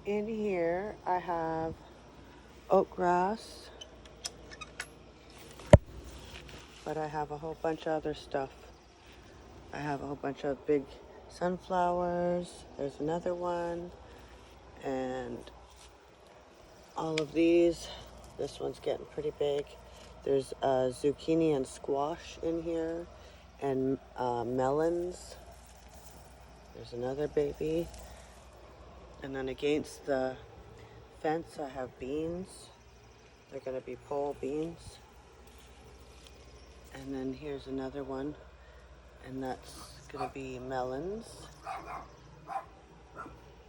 In here, I have oat grass, but I have a whole bunch of other stuff. I have a whole bunch of big sunflowers. There's another one, and all of these. This one's getting pretty big. There's zucchini and squash in here, and melons. There's another baby. And then against the fence, I have beans. They're going to be pole beans. And then here's another one, and that's going to be melons.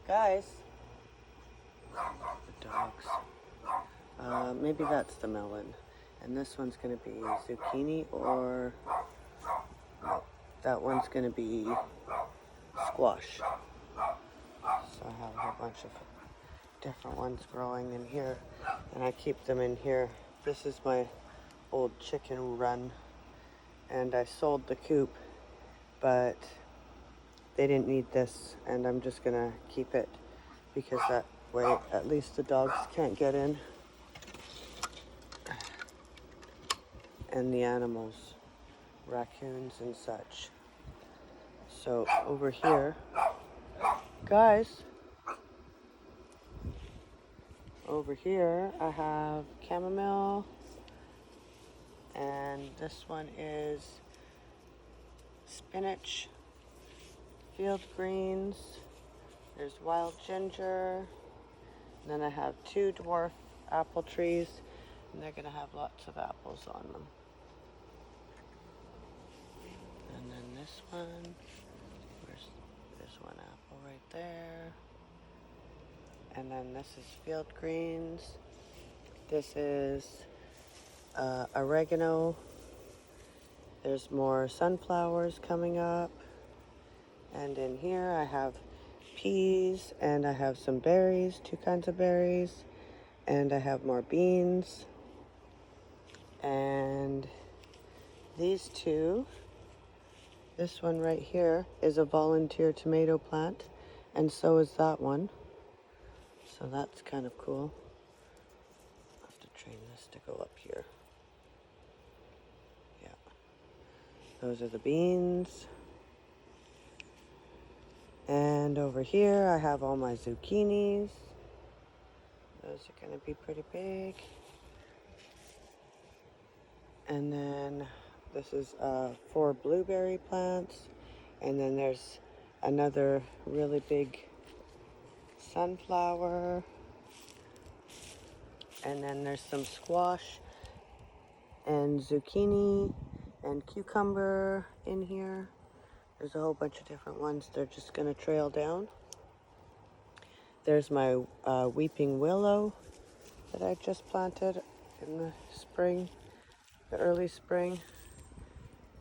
Guys, the dogs. Maybe that's the melon. And this one's going to be zucchini, or that one's going to be squash. So I have a whole bunch of different ones growing in here, and I keep them in here. This is my old chicken run, and I sold the coop, but they didn't need this, and I'm just gonna keep it because that way at least the dogs can't get in, and the animals, raccoons and such. So over here, guys, over here I have chamomile, and this one is spinach, field greens, there's wild ginger, and then I have 2 dwarf apple trees, and they're going to have lots of apples on them. And then this one, there's one apple right there. And then this is field greens. This is oregano. There's more sunflowers coming up. And in here I have peas, and I have some berries, 2 kinds of berries. And I have more beans. And these 2, this one right here is a volunteer tomato plant, and so is that one. So that's kind of cool. I'll have to train this to go up here. Yeah. Those are the beans. And over here I have all my zucchinis. Those are going to be pretty big. And then this is 4 blueberry plants. And then there's another really big sunflower. And then there's some squash and zucchini and cucumber in here. There's a whole bunch of different ones. They're just going to trail down. There's my weeping willow that I just planted in the spring, the early spring.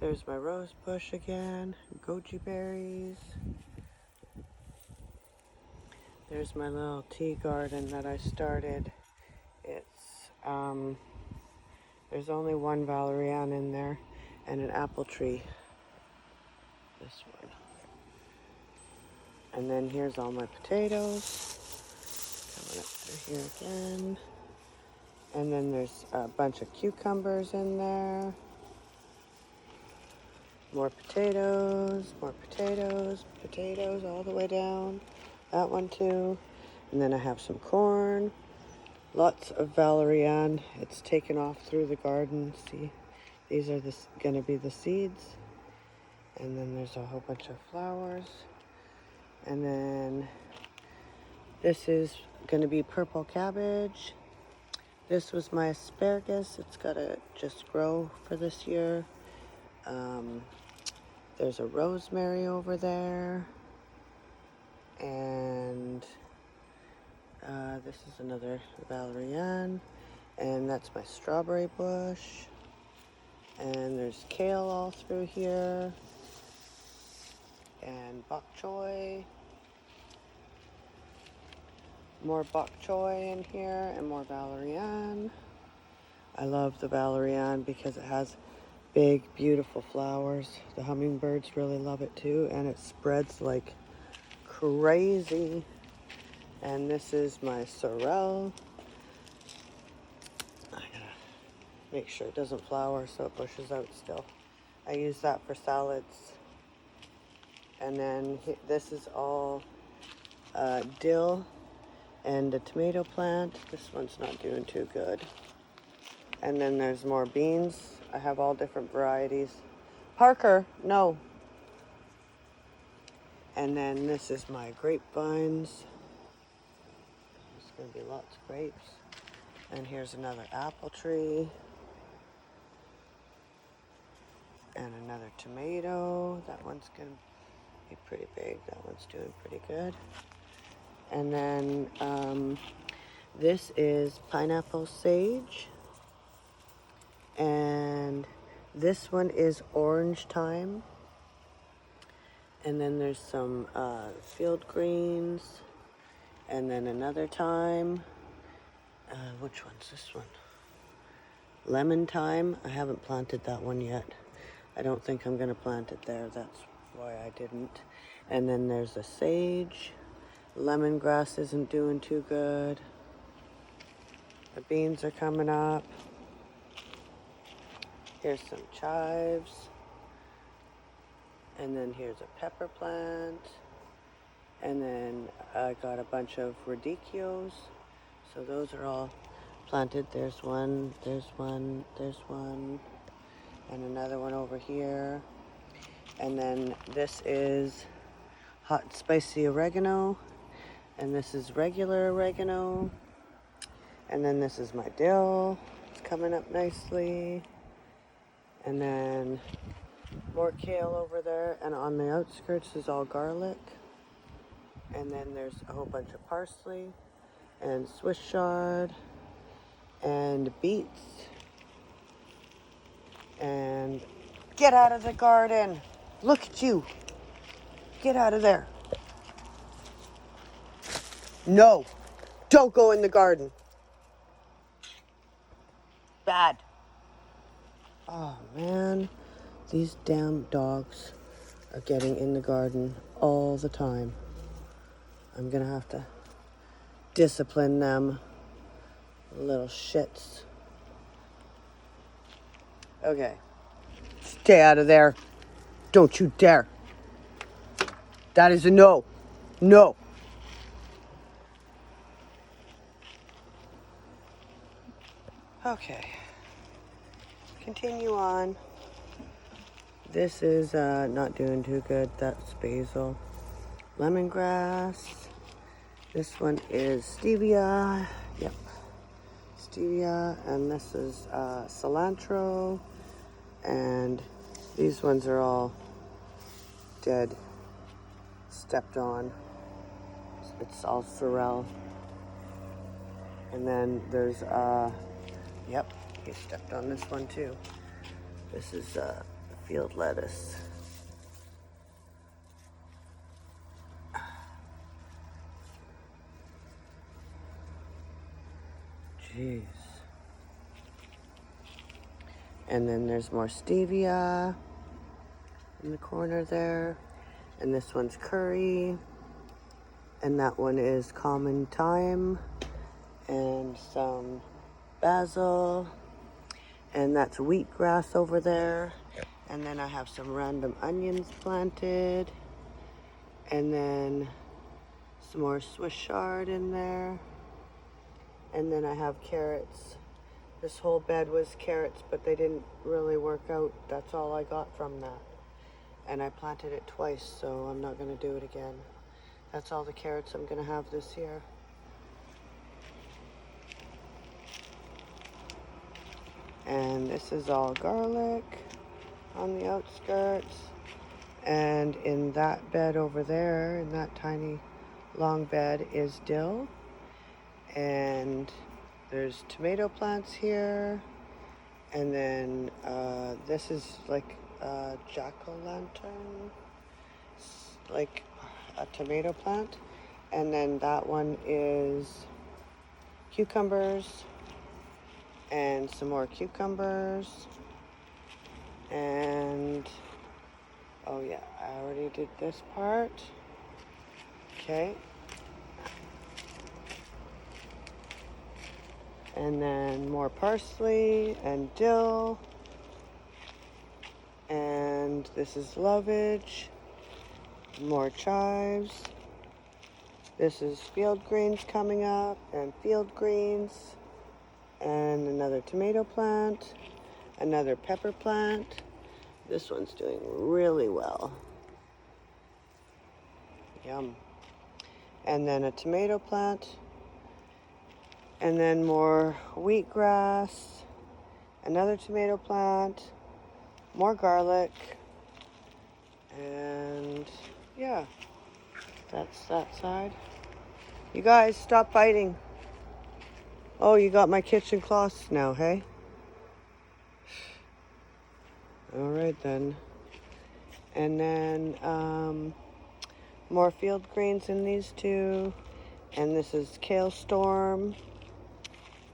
There's my rose bush again, goji berries. There's my little tea garden that I started. It's, there's only 1 valerian in there and an apple tree. This one. And then here's all my potatoes. Coming up through here again. And then there's a bunch of cucumbers in there. More potatoes, potatoes all the way down. That one too. And then I have some corn. Lots of valerian. It's taken off through the garden. See, these are going to be the seeds. And then there's a whole bunch of flowers. And then this is going to be purple cabbage. This was my asparagus. It's got to just grow for this year. There's a rosemary over there. And this is another valerian. And that's my strawberry bush. And there's kale all through here. And bok choy. More bok choy in here, and more valerian. I love the valerian because it has big, beautiful flowers. The hummingbirds really love it too, and it spreads like crazy. And this is my sorrel. I gotta make sure it doesn't flower so it bushes out still. I use that for salads. And then this is all dill and a tomato plant. This one's not doing too good. And then there's more beans. I have all different varieties. Parker, no. And then this is my grapevines. There's going to be lots of grapes. And here's another apple tree. And another tomato. That one's going to be pretty big. That one's doing pretty good. And then this is pineapple sage. And this one is orange thyme. And then there's some field greens. And then another thyme. Which one's this one? Lemon thyme. I haven't planted that one yet. I don't think I'm going to plant it there. That's why I didn't. And then there's a sage. Lemongrass isn't doing too good. The beans are coming up. Here's some chives. And then here's a pepper plant. And then I got a bunch of radicchios. So those are all planted. There's one, there's one, there's one. And another one over here. And then this is hot spicy oregano. And this is regular oregano. And then this is my dill. It's coming up nicely. And then more kale over there. And on the outskirts is all garlic. And then there's a whole bunch of parsley and Swiss chard and beets. And get out of the garden. Look at you. Get out of there. No, don't go in the garden. Bad. Oh man, these damn dogs are getting in the garden all the time. I'm gonna have to discipline them, little shits. Okay, stay out of there. Don't you dare. That is a no. No. Okay, continue on. This is not doing too good. That's basil. Lemongrass. This one is stevia. Yep. Stevia. And this is cilantro. And these ones are all dead. Stepped on. It's all sorrel. And then there's, yep, he stepped on this one too. This is field lettuce. Jeez. And then there's more stevia in the corner there. And this one's curry. And that one is common thyme. And some basil. And that's wheatgrass over there. And then I have some random onions planted. And then some more Swiss chard in there. And then I have carrots. This whole bed was carrots, but they didn't really work out. That's all I got from that. And I planted it twice, so I'm not going to do it again. That's all the carrots I'm going to have this year. And this is all garlic on the outskirts. And in that bed over there, in that tiny long bed, is dill. And there's tomato plants here. And then this is like a jack-o'-lantern, like a tomato plant. And then that one is cucumbers. And some more cucumbers. And, oh yeah, I already did this part. Okay. And then more parsley and dill. And this is lovage. More chives. This is field greens coming up, and field greens. And another tomato plant. Another pepper plant. This one's doing really well. Yum. And then a tomato plant. And then more wheatgrass. Another tomato plant. More garlic. And yeah, that's that side. You guys, stop fighting. Oh, you got my kitchen cloths now, hey? All right then. And then more field greens in these two. And this is kale storm.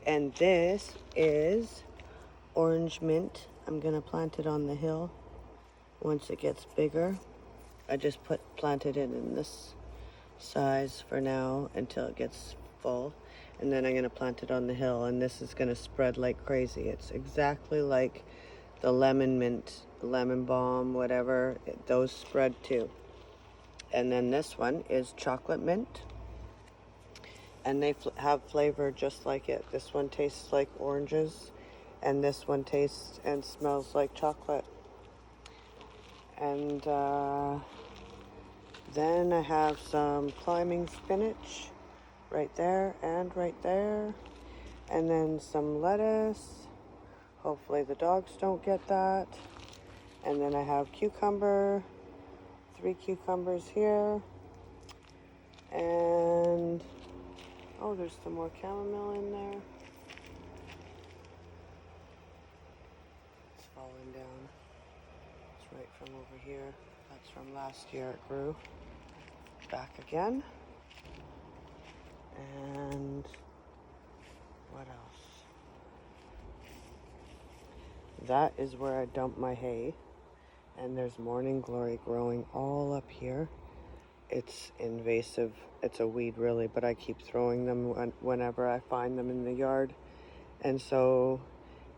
And this is orange mint. I'm gonna plant it on the hill once it gets bigger. I just planted it in this size for now until it gets full. And then I'm gonna plant it on the hill, and this is gonna spread like crazy. It's exactly like the lemon mint, lemon balm, whatever, those spread too. And then this one is chocolate mint. And they have flavor just like it. This one tastes like oranges, and this one tastes and smells like chocolate. And then I have some climbing spinach right there and right there. And then some lettuce. Hopefully the dogs don't get that. And then I have cucumber, 3 cucumbers here. And oh, there's some more chamomile in there. It's falling down. It's right from over here. That's from last year it grew. Back again. And what else? That is where I dump my hay. And there's morning glory growing all up here. It's invasive. It's a weed really, but I keep throwing them whenever I find them in the yard. And so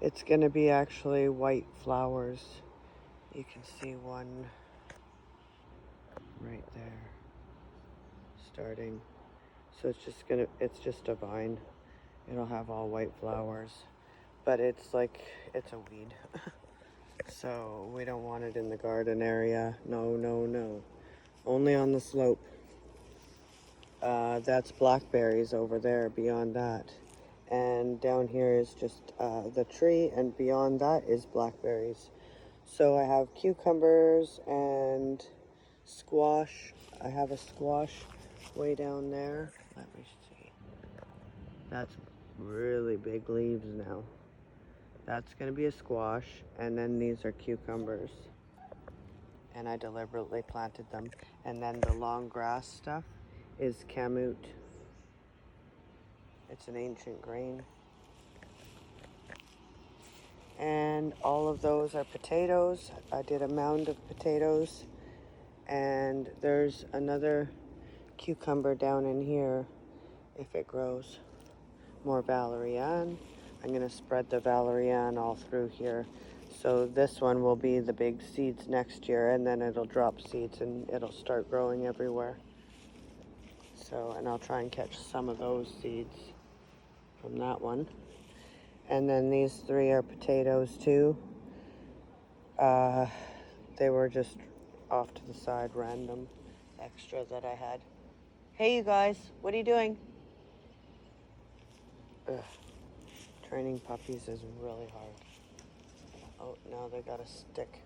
it's going to be actually white flowers. You can see one right there starting. So it's just a vine. It'll have all white flowers, but it's a weed. So we don't want it in the garden area. No, no, no. Only on the slope. That's blackberries over there beyond that. And down here is just the tree, and beyond that is blackberries. So I have cucumbers and squash. I have a squash way down there. Let me see. That's really big leaves now. That's going to be a squash, and then these are cucumbers. And I deliberately planted them. And then the long grass stuff is kamut. It's an ancient grain. And all of those are potatoes. I did a mound of potatoes. And there's another cucumber down in here if it grows. More valerian. I'm going to spread the valerian all through here. So this one will be the big seeds next year, and then it'll drop seeds and it'll start growing everywhere. So, and I'll try and catch some of those seeds from that one. And then these 3 are potatoes too. They were just off to the side, random extra that I had. Hey you guys, what are you doing? Ugh. Training puppies is really hard. Oh, now they got a stick.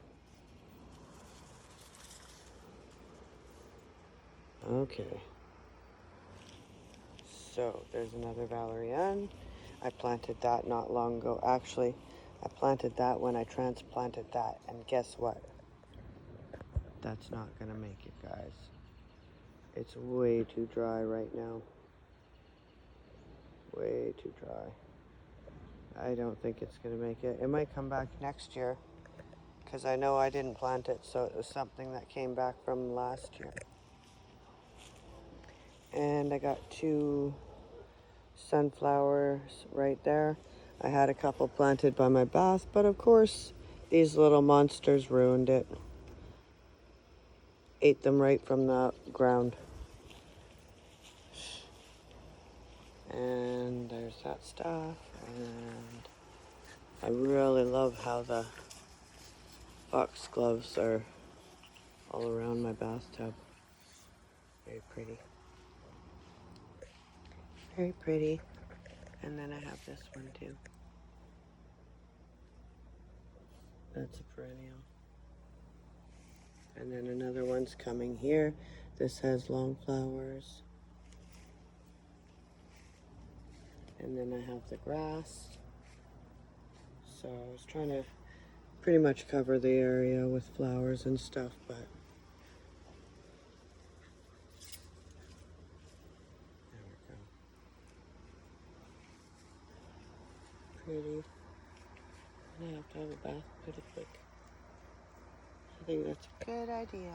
Okay. So there's another valerian. I planted that not long ago. Actually, I planted that when I transplanted that, and guess what? That's not gonna make it, guys. It's way too dry right now. Way too dry. I don't think it's gonna make it. It might come back next year, because I know I didn't plant it, so it was something that came back from last year. And I got 2 sunflowers right there. I had a couple planted by my bath, but of course these little monsters ruined it. Ate them right from the ground. And there's that stuff. And I really love how the foxgloves are all around my bathtub. Very pretty. Very pretty. And then I have this one too. That's a perennial. And then another one's coming here. This has long flowers. And then I have the grass. So I was trying to pretty much cover the area with flowers and stuff, but there we go. Pretty. And I have to have a bath pretty quick. I think that's a good idea.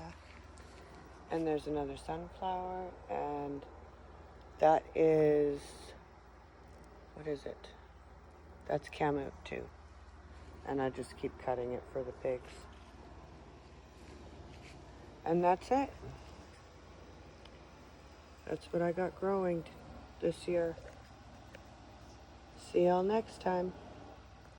And there's another sunflower, and that is, what is it? That's Kamut too. And I just keep cutting it for the pigs. And that's it. That's what I got growing this year. See y'all next time.